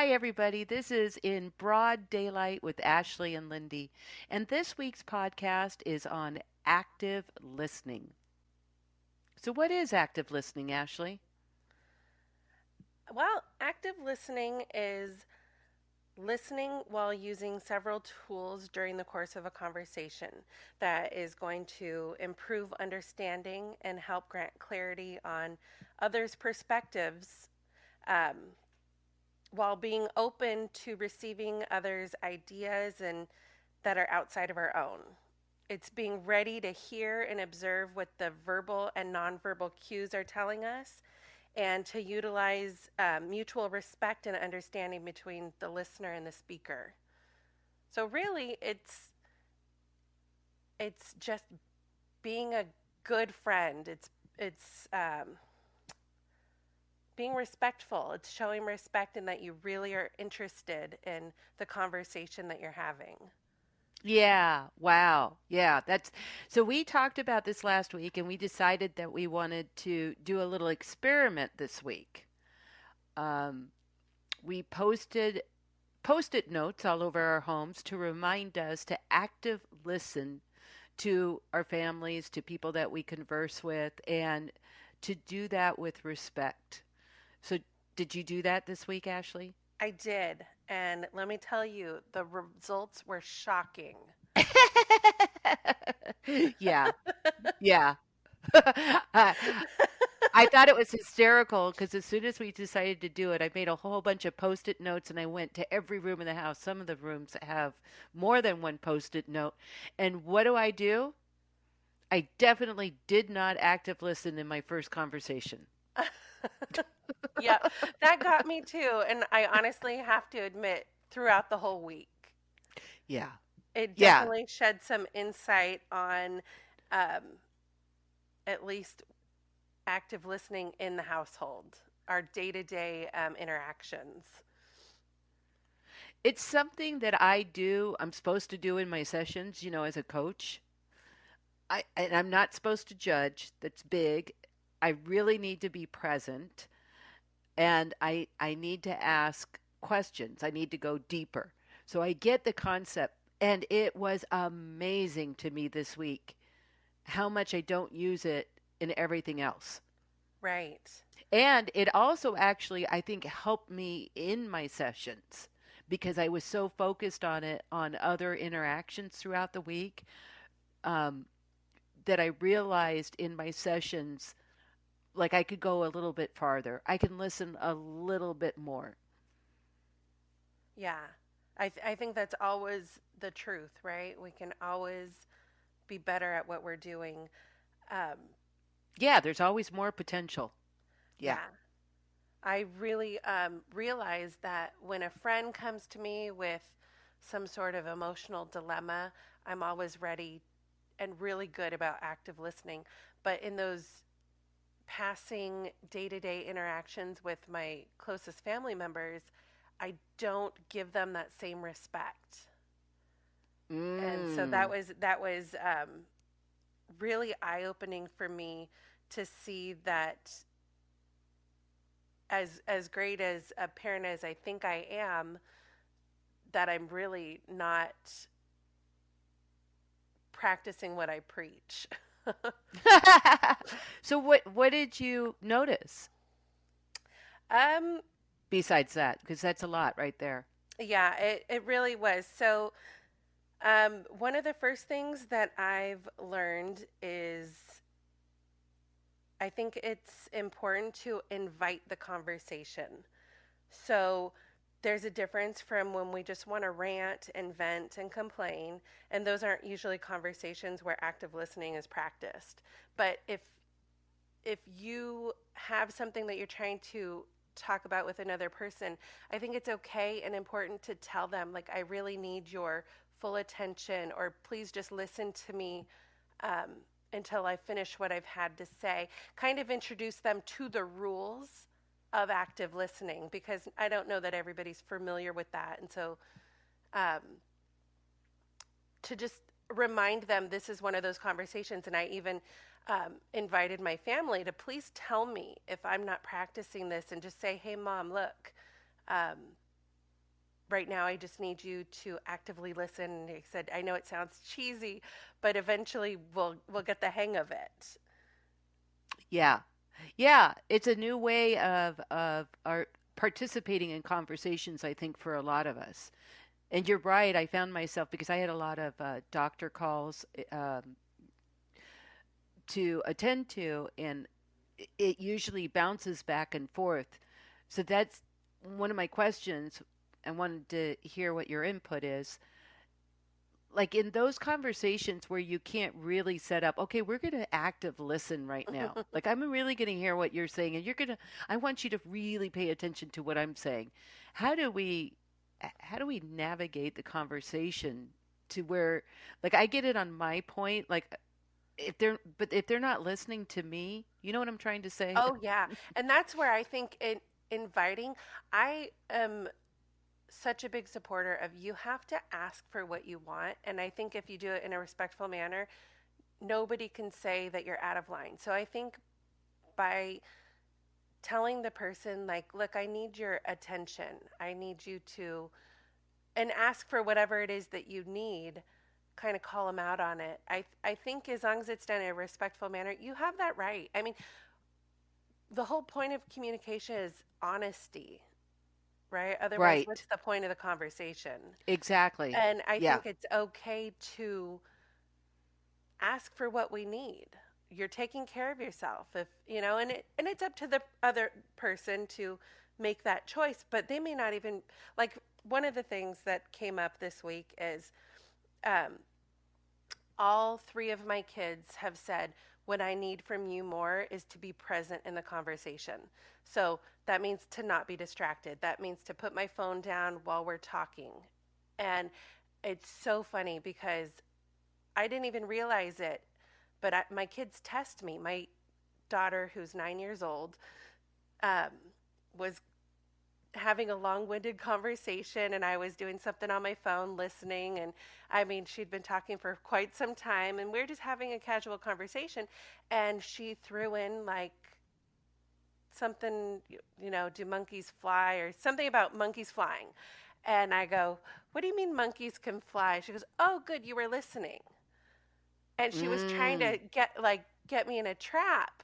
Hi, everybody. This is In Broad Daylight with Ashley and Lindy. And this week's podcast is on active listening. So, what is active listening, Ashley? Well, active listening is listening while using several tools during the course of a conversation that is going to improve understanding and help grant clarity on others' perspectives um, while being open to receiving others' ideas and that are outside of our own. It's being ready to hear and observe what the verbal and nonverbal cues are telling us and to utilize mutual respect and understanding between the listener and the speaker. So really, it's just being a good friend. It's being respectful. It's showing respect and that you really are interested in the conversation that you're having. Yeah, wow. Yeah, that's so we talked about this last week and we decided that we wanted to do a little experiment this week. Um, we posted post-it notes all over our homes to remind us to active listen to our families, to people that we converse with, and to do that with respect. So, did you do that this week, Ashley? I did. And let me tell you, the results were shocking. Yeah, yeah. I thought it was hysterical because as soon as we decided to do it, I made a whole bunch of post it notes and I went to every room in the house. Some of the rooms have more than one post it note. And what do? I definitely did not active listen in my first conversation. Yeah, that got me too. And I honestly have to admit, throughout the whole week, Yeah. it Yeah. definitely shed some insight on um, at least active listening in the household, our day to day interactions. It's something that I do, I'm supposed to do in my sessions, as a coach. And I'm not supposed to judge. That's big. I really need to be present and I need to ask questions. I need to go deeper. So I get the concept and it was amazing to me this week how much I don't use it in everything else. Right. And it also actually, I think, helped me in my sessions because I was so focused on it on other interactions throughout the week um, that I realized in my sessions, like I could go a little bit farther. I can listen a little bit more. Yeah. I think that's always the truth, right? We can always be better at what we're doing. Um, Yeah, there's always more potential. Yeah. yeah. I really realize that when a friend comes to me with some sort of emotional dilemma, I'm always ready and really good about active listening. But in those passing day to day interactions with my closest family members, I don't give them that same respect. And so that Mm. was really eye opening for me to see that as great as a parent as I think I am, that I'm really not practicing what I preach. So what did you notice um, besides that? Because that's a lot right there. yeah, it really was. So, one of the first things that I've learned is I think it's important to invite the conversation. So, there's a difference from when we just want to rant and vent and complain, and those aren't usually conversations where active listening is practiced. But if you have something that you're trying to talk about with another person, I think it's okay and important to tell them, like, I really need your full attention, or please just listen to me until I finish what I've had to say. Kind of introduce them to the rules of active listening because I don't know that everybody's familiar with that. And so to just remind them this is one of those conversations. And I even invited my family to please tell me if I'm not practicing this and just say, hey, mom, look, right now I just need you to actively listen. And he said, I know it sounds cheesy, but eventually we'll get the hang of it. Yeah. Yeah, it's a new way of our participating in conversations, I think, for a lot of us. And you're right. I found myself because I had a lot of doctor calls to attend to, and it usually bounces back and forth. So that's one of my questions. I wanted to hear what your input is. Like in those conversations where you can't really set up, okay, we're going to active listen right now. Like I'm really going to hear what you're saying, and I want you to really pay attention to what I'm saying. How do we, how do we navigate the conversation to where, like I get it on my point, like if they're not listening to me, you know what I'm trying to say? Oh yeah, and that's where I think in inviting, I am such a big supporter of you have to ask for what you want, and I think if you do it in a respectful manner, nobody can say that you're out of line. So I think by telling the person like, look, I need your attention, I need you to, and ask for whatever it is that you need, kind of call them out on it. I think as long as it's done in a respectful manner, you have that right. I mean, the whole point of communication is honesty, right? Otherwise, Right. what's the point of the conversation? Exactly. And I Yeah. think it's okay to ask for what we need. You're taking care of yourself, if you know, and it's up to the other person to make that choice, but they may not even like. One of the things that came up this week is um, all three of my kids have said, what I need from you more is to be present in the conversation. So that means to not be distracted. That means to put my phone down while we're talking. And it's so funny because I didn't even realize it, but my kids test me. My daughter, who's 9 years old, um, was having a long-winded conversation, and I was doing something on my phone listening, and I mean she'd been talking for quite some time, and we are just having a casual conversation, and she threw in like something, you know, do monkeys fly or something about monkeys flying. And I go, what do you mean monkeys can fly? She goes, oh good, you were listening. And she was trying Mm. to get me in a trap.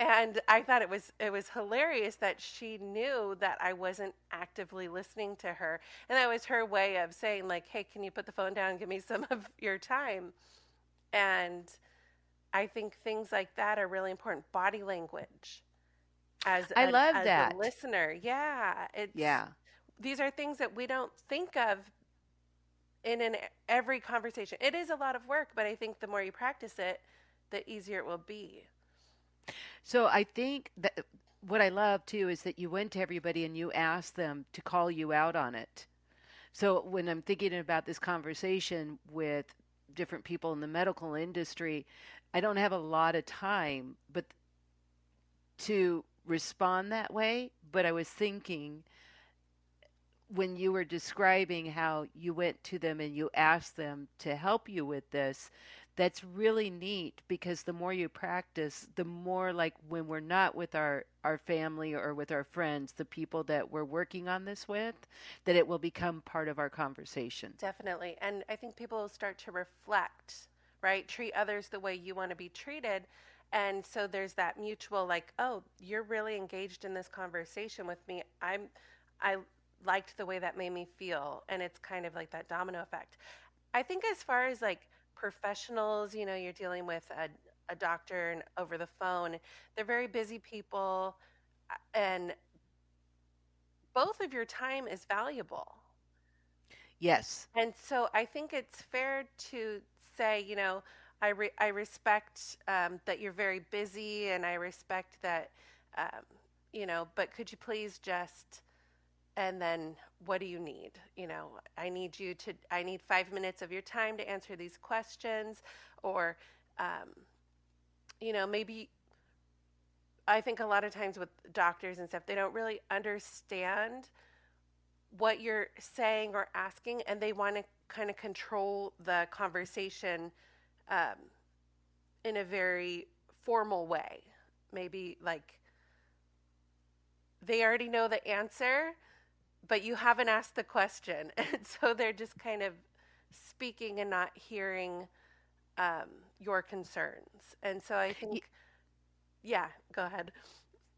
And I thought it was hilarious that she knew that I wasn't actively listening to her, and that was her way of saying like, "Hey, can you put the phone down and give me some of your time?" And I think things like that are really important. Body language I love as a that. listener, yeah, it's Yeah. these are things that we don't think of in every conversation. It is a lot of work, but I think the more you practice it, the easier it will be. So I think that what I love too is that you went to everybody and you asked them to call you out on it. So when I'm thinking about this conversation with different people in the medical industry, I don't have a lot of time but to respond that way, but I was thinking when you were describing how you went to them and you asked them to help you with this, that's really neat because the more you practice, the more like when we're not with our family or with our friends, the people that we're working on this with, that it will become part of our conversation. Definitely. And I think people will start to reflect, right? Treat others the way you want to be treated. And so there's that mutual like, oh, you're really engaged in this conversation with me. I liked the way that made me feel. And it's kind of like that domino effect. I think as far as like professionals, you know, you're dealing with a doctor and over the phone, they're very busy people, and both of your time is valuable. Yes. And so I think it's fair to say, you know, I respect that you're very busy, and I respect that, um, you know, but could you please just, and then what do you need? You know, I need 5 minutes of your time to answer these questions, or, um, you know, maybe I think a lot of times with doctors and stuff, they don't really understand what you're saying or asking, and they want to kind of control the conversation um, in a very formal way. Maybe like they already know the answer, but you haven't asked the question. And so they're just kind of speaking and not hearing um, your concerns. And so I Y- think, yeah, go ahead.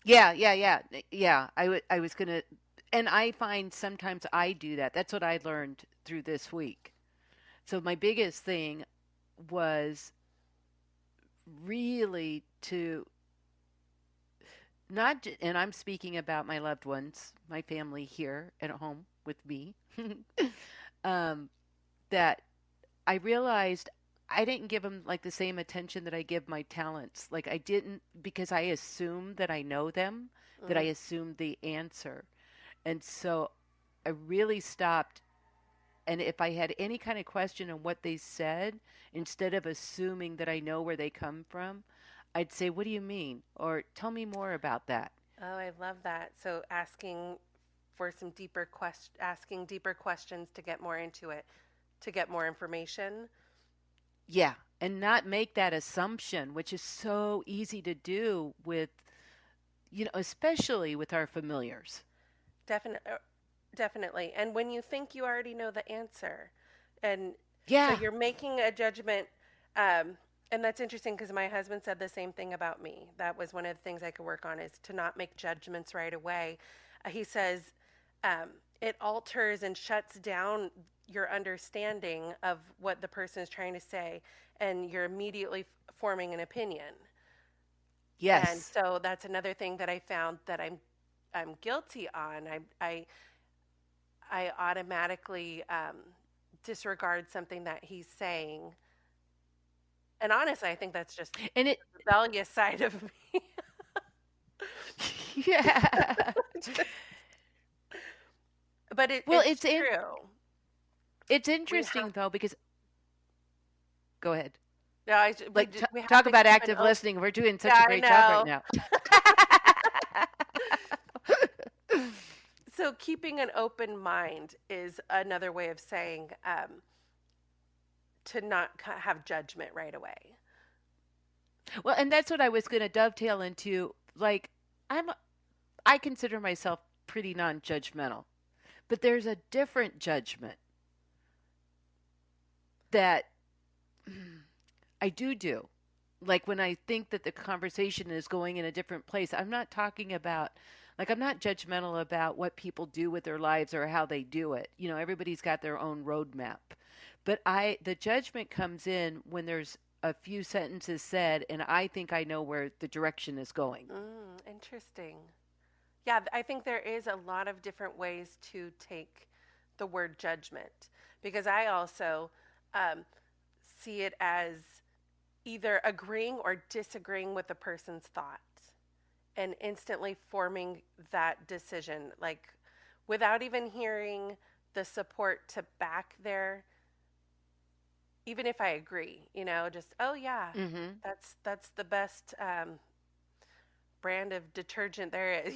Yeah, yeah, yeah, yeah. I was gonna, and I find sometimes I do that. That's what I learned through this week. So my biggest thing was really to not, and I'm speaking about my loved ones, my family here at home with me, um, that I realized I didn't give them like the same attention that I give my talents. Like I didn't because I assume that I know them, that I Mm, assumed the answer. And so I really stopped. And if I had any kind of question on what they said, instead of assuming that I know where they come from, I'd say, "What do you mean?" Or "Tell me more about that." oh, I love that. So asking for some asking deeper questions to get more into it, to get more information. Yeah. And not make that assumption, which is so easy to do with, especially with our familiars. Definitely, definitely. And when you think you already know the answer, and so Yeah. you're making a judgment, um, and that's interesting because my husband said the same thing about me. That was one of the things I could work on is to not make judgments right away. He says um, it alters and shuts down your understanding of what the person is trying to say, and you're immediately forming an opinion. And Yes. so that's another thing that I found that I'm guilty on. I automatically disregard something that he's saying. And honestly, I think that's just And it, the rebellious side of me. yeah. Just- but Well, it's true. it's We have, interesting though because go ahead. no, Like we have talk to about keep an active open. listening. We're doing such Yeah, a I great job right know. now. So keeping an open mind is another way of saying to not have judgment right away. Well, and that's what I was going to dovetail into. Like, I'm, I consider myself pretty non-judgmental, but there's a different judgment that I do. Like when I think that the conversation is going in a different place, I'm not talking about, like, I'm not judgmental about what people do with their lives or how they do it. Everybody's got their own roadmap. But the judgment comes in when there's a few sentences said, and I think I know where the direction is going. Interesting. Yeah, I think there is a lot of different ways to take the word judgment because I also um, see it as either agreeing or disagreeing with the person's thoughts and instantly forming that decision, like without even hearing the support to back their, even if I agree, just, oh yeah, Mm-hmm. that's the best brand of detergent there is,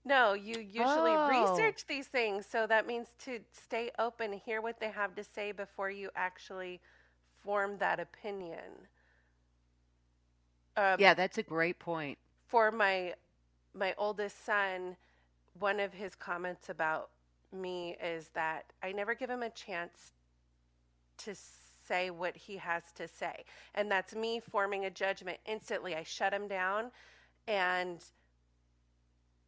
No, you usually Oh, research these things. So that means to stay open, hear what they have to say before you actually form that opinion. Um, yeah, that's a great point. for my oldest son, one of his comments about me is that I never give him a chance to say what he has to say. And that's me forming a judgment instantly. I shut him down and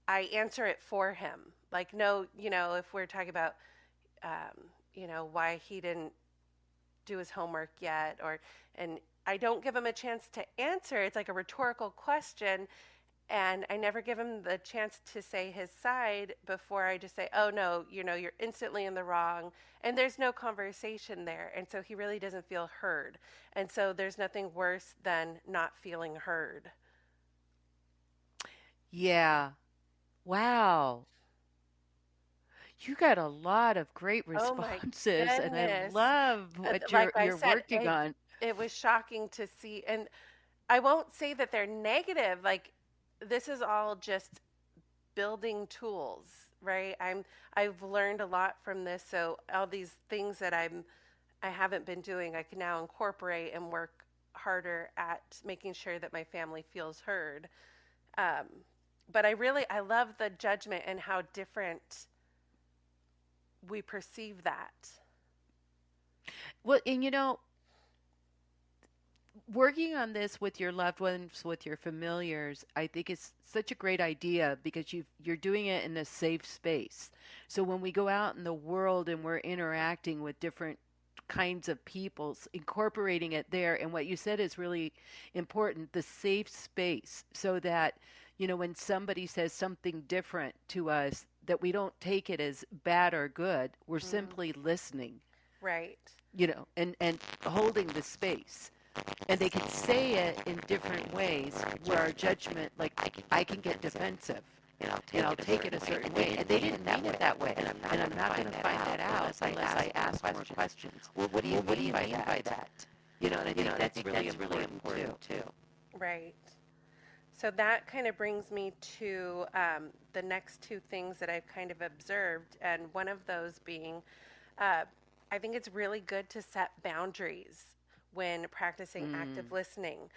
I answer it for him. Like, no, if we're talking about why he didn't do his homework yet, and I don't give him a chance to answer. It's like a rhetorical question, and I never give him the chance to say his side before I just say, "Oh no, you're instantly in the wrong," and there's no conversation there, and so he really doesn't feel heard, and so there's nothing worse than not feeling heard. Yeah. Wow. You got a lot of great Oh my responses, and I goodness. love what Like I you're said, working on. it was shocking to see, and I won't say that they're negative. Like this is all just building tools, right? I've learned a lot from this, so all these things that I haven't been doing, I can now incorporate and work harder at making sure that my family feels heard. Um, but I love the judgment and how different. we perceive that. Well, and working on this with your loved ones, with your familiars, I think is such a great idea because you're doing it in a safe space. So when we go out in the world and we're interacting with different kinds of peoples, incorporating it there, and what you said is really important, the safe space, so that when somebody says something different to us, that we don't take it as bad or good. We're Hmm. simply listening, Right. and holding the space, and they can say it in different ways where our judgment, like I can get defensive and I'll take it a certain way, and they didn't mean it that way, and I'm not going to find that out unless I ask more questions. Well, what do you mean by that? And I think that's really important too. Right. So that kind of brings me to the next two things that I've kind of observed, and one of those being uh, I think it's really good to set boundaries when practicing active Mm, listening.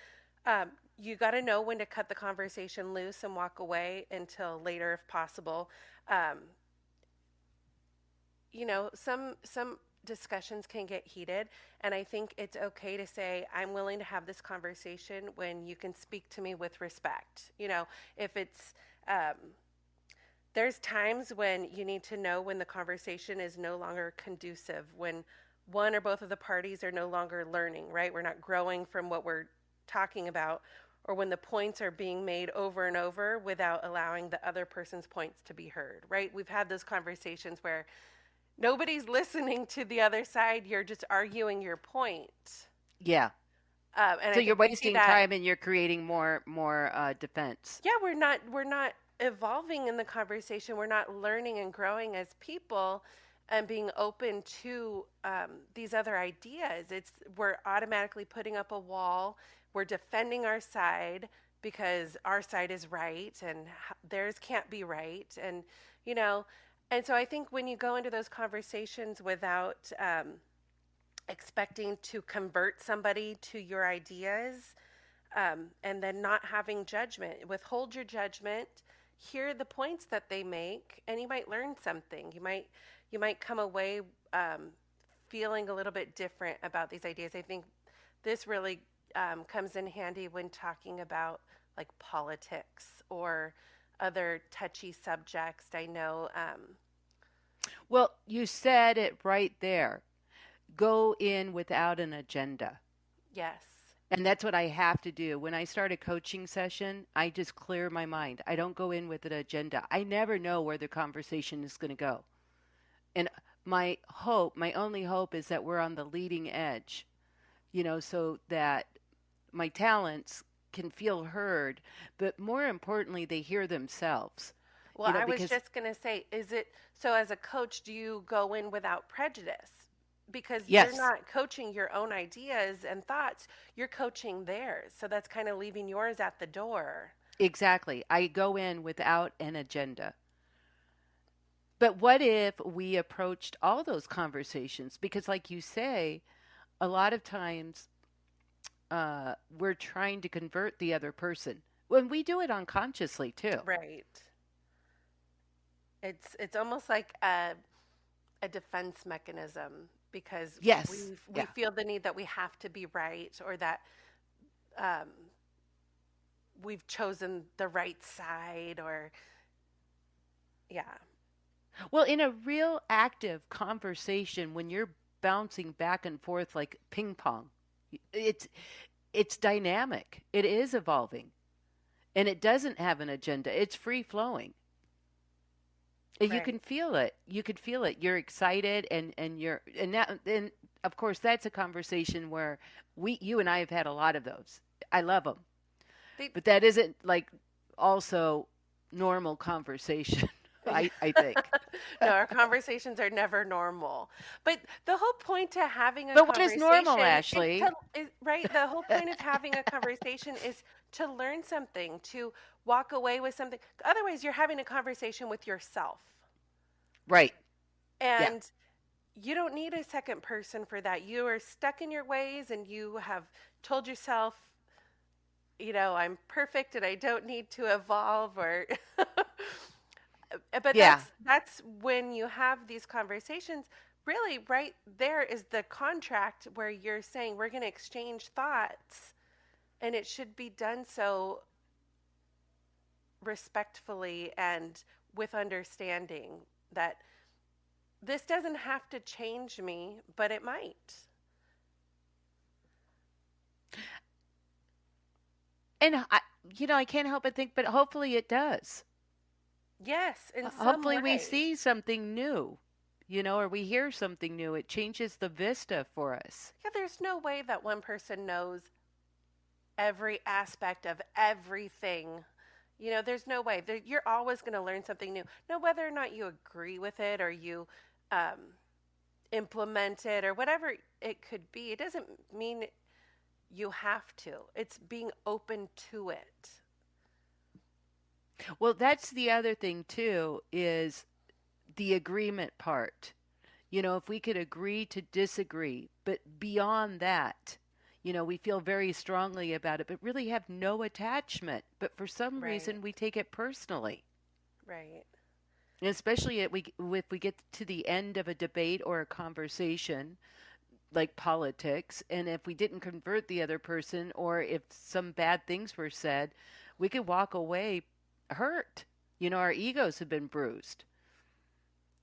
You got to know when to cut the conversation loose and walk away until later if possible. Um, some discussions can get heated, and I think it's okay to say I'm willing to have this conversation when you can speak to me with respect. If it's um, there's times when you need to know when the conversation is no longer conducive, when one or both of the parties are no longer learning, right? We're not growing from what we're talking about, or when the points are being made over and over without allowing the other person's points to be heard, right? We've had those conversations where nobody's listening to the other side, you're just arguing your point. yeah. And So I you're think we see wasting that. time and you're creating more defense. Yeah, we're not evolving in the conversation. We're not learning and growing as people and being open to these other ideas. We're automatically putting up a wall. We're defending our side because our side is right and theirs can't be right. You know, and so I think when you go into those conversations without expecting to convert somebody to your ideas, and then not having judgment. Withhold your judgment. Hear the points that they make, and you might learn something. You might come away feeling a little bit different about these ideas. I think this really comes in handy when talking about like politics or other touchy subjects. I know. Well, you said it right there. Go in without an agenda. Yes. And that's what I have to do. When I start a coaching session, I just clear my mind. I don't go in with an agenda. I never know where the conversation is going to go. And my only hope is that we're on the leading edge, so that my talents can feel heard, but more importantly, they hear themselves, Well, I was because just going to say, is it so as a coach, do you go in without prejudice? Because you're yes, not coaching your own ideas and thoughts, you're coaching theirs. So that's kind of leaving yours at the door. exactly. I go in without an agenda. But what if we approached all those conversations? Because, like you say, a lot of times we're trying to convert the other person when we do it unconsciously too. Right. It's almost like a defense mechanism because Yes. we Yeah. feel the need that we have to be right or that um, we've chosen the right side or yeah. Well, in a real active conversation, when you're bouncing back and forth like ping pong, it's it's dynamic. It is evolving, and it doesn't have an agenda. It's free flowing. And you Right. can feel it. You could feel it. You're excited, and of course that's a conversation where you and I have had a lot of those. I love them, They, but that isn't like also normal conversation. Yeah. I think. No, our conversations are never normal. But the whole point to having a But what is normal, conversation Ashley? right. The whole point of having a conversation is to learn something, to walk away with something. Otherwise, you're having a conversation with yourself. Right. Yeah. And you don't need a second person for that. You are stuck in your ways and you have told yourself, I'm perfect and I don't need to evolve or But Yeah. that's when you have these conversations. Really, right there is the contract where you're saying we're going to exchange thoughts, and it should be done so respectfully and with understanding that this doesn't have to change me, but it might. And I can't help but think, but hopefully it does. Yes, in some Hopefully we way. see something new, or we hear something new. It changes the vista for us. Yeah, there's no way that one person knows every aspect of everything. There's no way. You're always going to learn something new. No, whether or not you agree with it or you um, implement it or whatever it could be, it doesn't mean you have to. It's being open to it. Well, that's the other thing too, is the agreement part. If we could agree to disagree, but beyond that, we feel very strongly about it, but really have no attachment. But for some Right, reason, we take it personally. right. And especially if we get to the end of a debate or a conversation, like politics, and if we didn't convert the other person, or if some bad things were said, we could walk away hurt. Our egos have been bruised.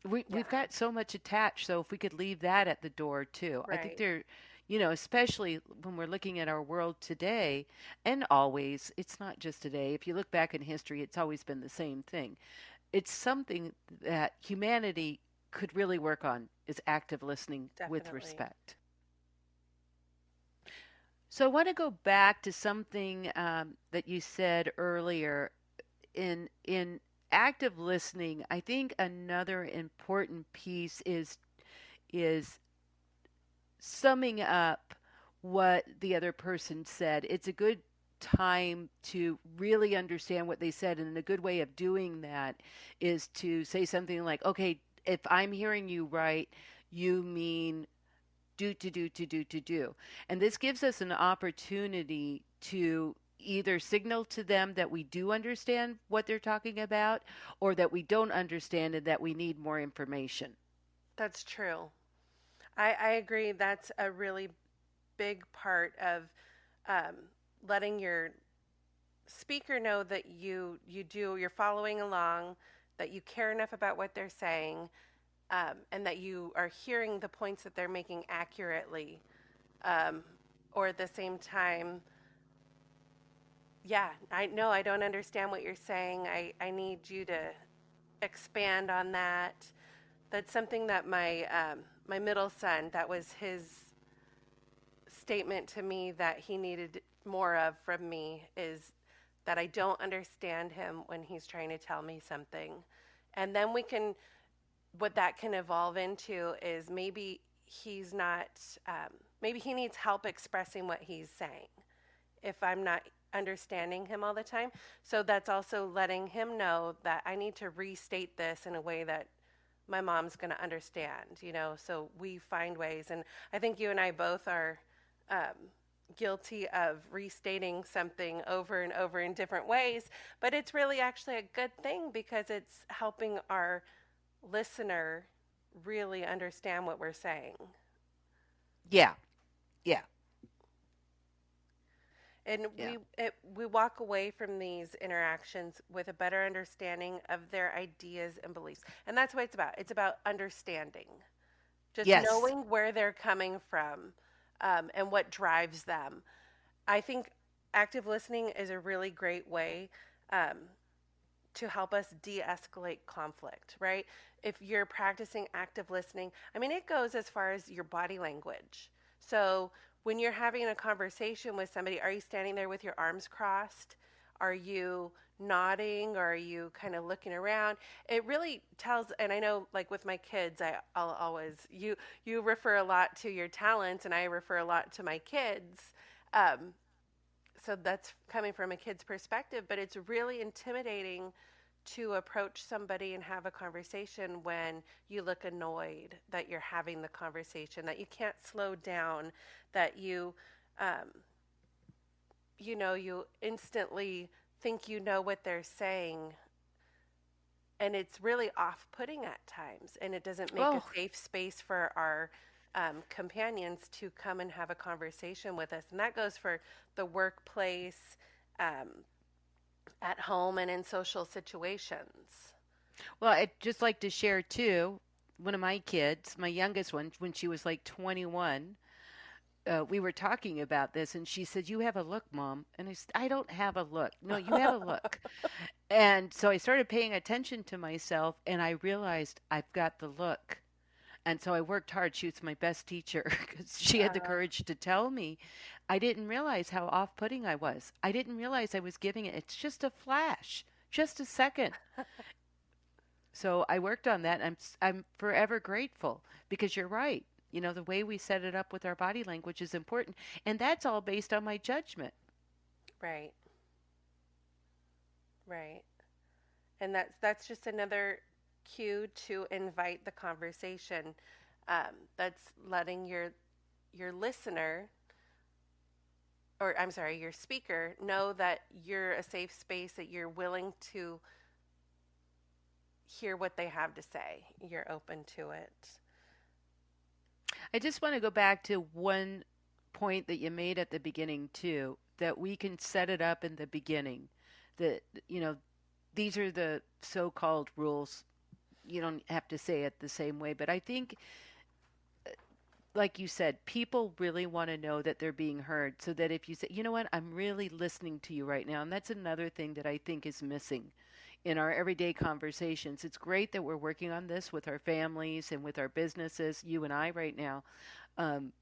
We've Yeah, got so much attached, so if we could leave that at the door too. I think right. there, especially when we're looking at our world today, and always, it's not just today. If you look back in history, it's always been the same thing. It's something that humanity could really work on, is active listening with Definitely. respect. So I want to go back to something that you said earlier. In active listening, I think another important piece is summing up what the other person said. It's a good time to really understand what they said, and a good way of doing that is to say something like, "Okay, if I'm hearing you right, you mean do to do to do to do." And this gives us an opportunity to either signal to them that we do understand what they're talking about, or that we don't understand and that we need more information. That's true. I agree. That's a really big part of um, letting your speaker know that you're following along, that you care enough about what they're saying, and that you are hearing the points that they're making accurately. Um, or at the same time, yeah, I know I don't understand what you're saying. I need you to expand on that. That's something that my middle son, that was his statement to me that he needed more of from me, is that I don't understand him when he's trying to tell me something. And then what that can evolve into is maybe he's not, maybe he needs help expressing what he's saying if I'm not understanding him all the time. So that's also letting him know that I need to restate this in a way that my mom's going to understand. So we find ways. And I think you and I both are um, guilty of restating something over and over in different ways, but it's really actually a good thing because it's helping our listener really understand what we're saying. Yeah, yeah, And yeah. we walk away from these interactions with a better understanding of their ideas and beliefs. And that's what it's about. It's about understanding, just Yes. knowing where they're coming from, and what drives them. I think active listening is a really great way um, to help us de escalate conflict, right? If you're practicing active listening, I mean, it goes as far as your body language. So when you're having a conversation with somebody, are you standing there with your arms crossed? Are you nodding, or are you kind of looking around? It really tells. And I know, like with my kids, I'll always, you refer a lot to your talents, and I refer a lot to my kids. um, so that's coming from a kid's perspective, but it's really intimidating to approach somebody and have a conversation when you look annoyed that you're having the conversation, that you can't slow down, that um, you instantly think you know what they're saying, and it's really off-putting at times, and it doesn't make a Oh, safe space for our companions to come and have a conversation with us. And that goes for the workplace, um, at home, and in social situations. well, I'd just like to share too. One of my kids, my youngest one, when she was like 21, we were talking about this, and she said, "You have a look, Mom." And I said, "I don't have a look." No, you have a look. And so I started paying attention to myself, and I realized I've got the look. And so I worked hard. She was my best teacher because she had the uh, courage to tell me. I didn't realize how off putting I was. I didn't realize I was giving it. It's just a flash, just a second. So I worked on that. I'm forever grateful because you're right. You know, the way we set it up with our body language is important. And that's all based on my judgment. right, right. And that's just another cue to invite the conversation. That's letting your listener, or I'm sorry, your speaker, know that you're a safe space, that you're willing to hear what they have to say. You're open to it. I just want to go back to one point that you made at the beginning, too, that we can set it up in the beginning. That, you know, these are the so called rules. You don't have to say it the same way, but I think, like you said, people really want to know that they're being heard. So that if you say, you know what, I'm really listening to you right now. And that's another thing that I think is missing in our everyday conversations. It's great that we're working on this with our families and with our businesses, you and I right now. Um,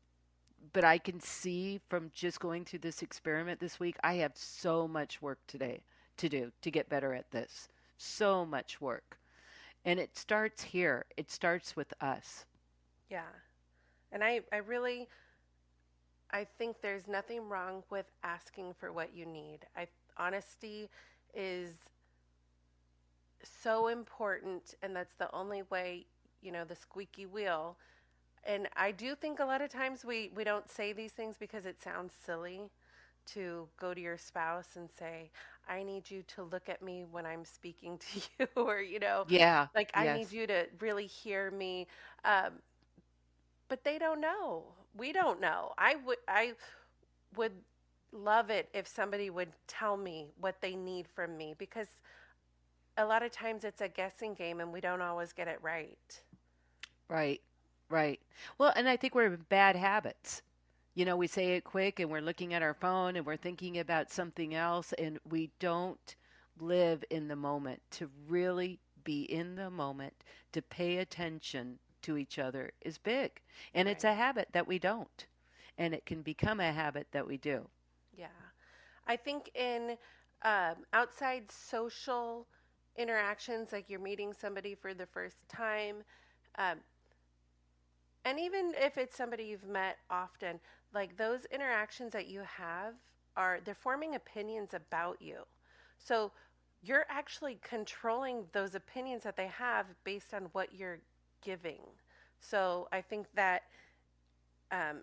but I can see from just going through this experiment this week, I have so much work today to do to get better at this. So much work. And it starts here, it starts with us. Yeah. And I really, I think there's nothing wrong with asking for what you need. Honesty is so important, and that's the only way, the squeaky wheel. And I do think a lot of times we don't say these things because it sounds silly to go to your spouse and say, I need you to look at me when I'm speaking to you, or, Yeah, like, I need yes. you to really hear me. Um, but they don't know. We don't know. I would love it if somebody would tell me what they need from me, because a lot of times it's a guessing game and we don't always get it right. Right, right. Well, and I think we're in bad habits. You know, we say it quick and we're looking at our phone and we're thinking about something else and we don't live in the moment. To really be in the moment, to pay attention to each other is big. And it's Right. a habit that we don't. And it can become a habit that we do. Yeah. I think in outside social interactions, like you're meeting somebody for the first time, um, and even if it's somebody you've met often, like those interactions that you have they're forming opinions about you. So you're actually controlling those opinions that they have based on what you're giving. So I think that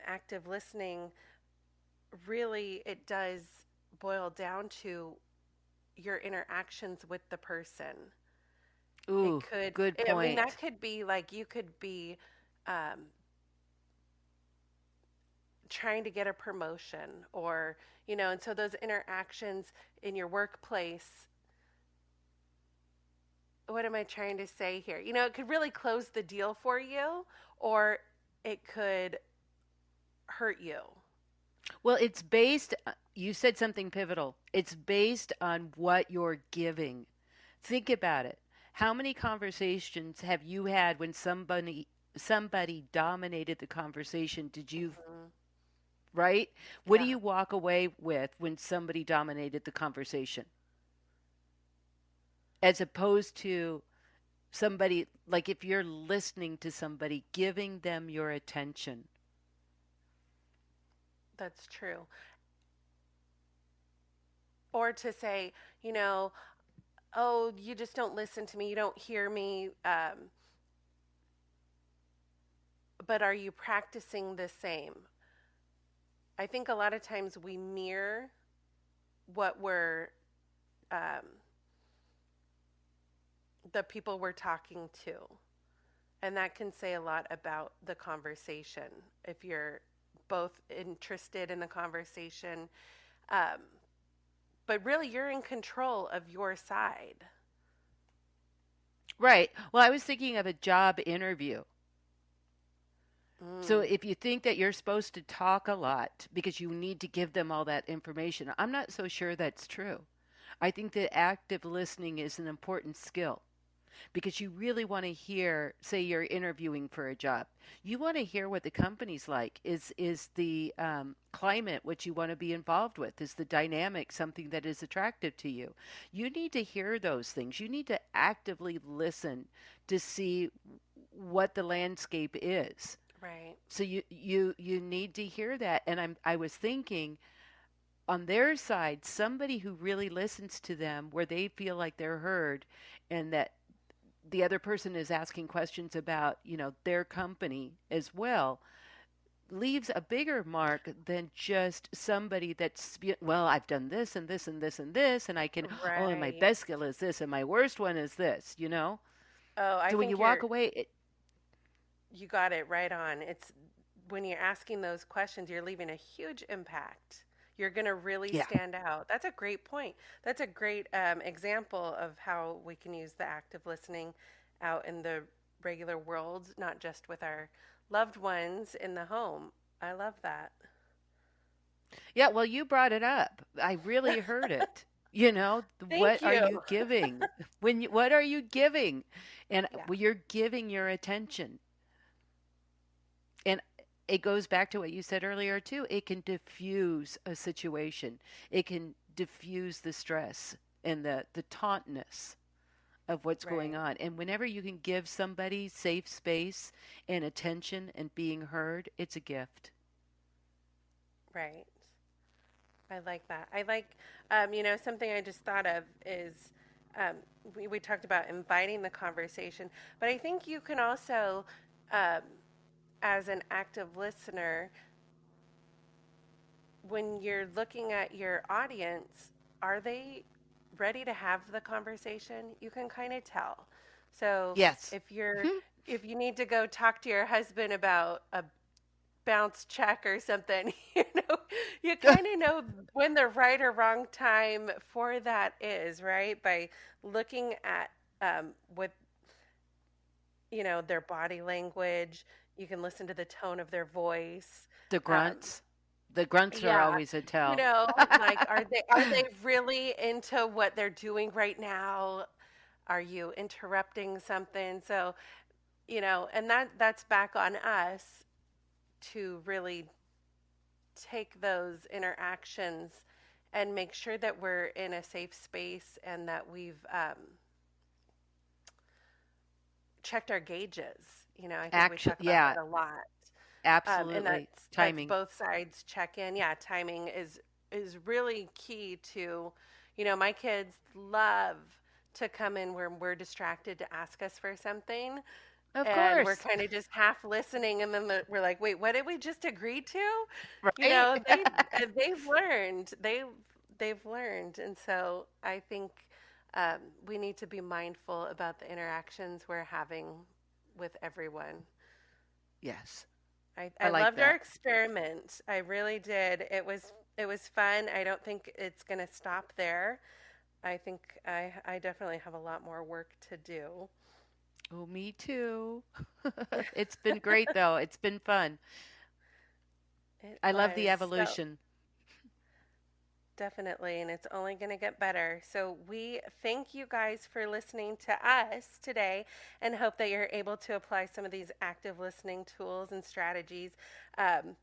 active listening, really, it does boil down to your interactions with the person. It Ooh, could, good I mean, that point. could be like you could be um, trying to get a promotion, or, and so those interactions in your workplace, what am I trying to say here? It could really close the deal for you, or it could hurt you. Well, it's based, you said something pivotal. It's based on what you're giving. Think about it. How many conversations have you had when somebody dominated the conversation? Did you, Hmm. right? What do Yeah, you walk away with when somebody dominated the conversation? As opposed to somebody, like if you're listening to somebody, giving them your attention. that's true. Or to say, you know, oh, you just don't listen to me, you don't hear me. But are you practicing the same? I think a lot of times we mirror what we're um, the people we're talking to. And that can say a lot about the conversation. If you're both interested in the conversation, um, but really you're in control of your side. Right. Well, I was thinking of a job interview. So Mm, if you think that you're supposed to talk a lot because you need to give them all that information, I'm not so sure that's true. I think that active listening is an important skill because you really want to hear, say you're interviewing for a job, you want to hear what the company's like. Is the climate what you want to be involved with? Is the dynamic something that is attractive to you? You need to hear those things. You need to actively listen to see what the landscape is. right, So you need to hear that. And I was thinking on their side, somebody who really listens to them where they feel like they're heard and that the other person is asking questions about, their company as well, leaves a bigger mark than just somebody that's, well, I've done this and this and this and this, and I can, oh, and my right. best skill is this, and my worst one is this. Oh, I So when you think walk away, you got it right on. It's when you're asking those questions, you're leaving a huge impact. You're going to really yeah, stand out. That's a great point. That's a great example of how we can use the active listening out in the regular world, not just with our loved ones in the home. I love that. yeah, well, you brought it up. I really heard it. What Thank are you. you giving? What are you giving? And Yeah, you're giving your attention. And it goes back to what you said earlier too. It can diffuse a situation. It can diffuse the stress and the tauntness of what's going right, on. And whenever you can give somebody safe space and attention and being heard, it's a gift. right. I like that. Something I just thought of is um, we talked about inviting the conversation, but I think you can also, um, as an active listener, when you're looking at your audience, are they ready to have the conversation? You can kind of tell. So Yes. if you're if you need to go talk to your husband about a bounce check or something, you kind of know when the right or wrong time for that is, right? By looking at what their body language, you can listen to the tone of their voice. the Um, grunts. The grunts are yeah, always a tell. like are they really into what they're doing right now? Are you interrupting something? So, and that's back on us to really take those interactions and make sure that we're in a safe space and that we've checked our gauges. I think we Actually, talk about yeah, that a lot, and absolutely. that's Timing. both sides check in. Yeah, timing is really key to, my kids love to come in when we're distracted to ask us for something Of and we're course. kind of just half listening and then we're like, wait, what did we just agree to? Right? They've learned. They've learned. And so I think we need to be mindful about the interactions we're having with everyone. Yes. I I like loved our that. experiment. I really did. It was fun. I don't think it's going to stop there. I think I definitely have a lot more work to do. Oh, me too. It's been great though. It's been fun. It I love the was so. evolution. Definitely, and it's only going to get better. So, we thank you guys for listening to us today and hope that you're able to apply some of these active listening tools and strategies. Um,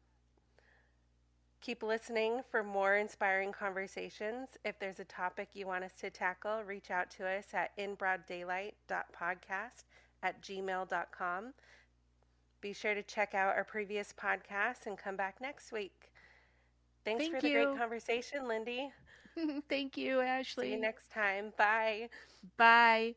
keep listening for more inspiring conversations. If there's a topic you want us to tackle, reach out to us at inbroaddaylight.podcast@gmail.com. Be sure to check out our previous podcasts and come back next week. Thanks for Thank the great you. conversation, Lindy. Thank you, See you Ashley. next time. Bye. Bye.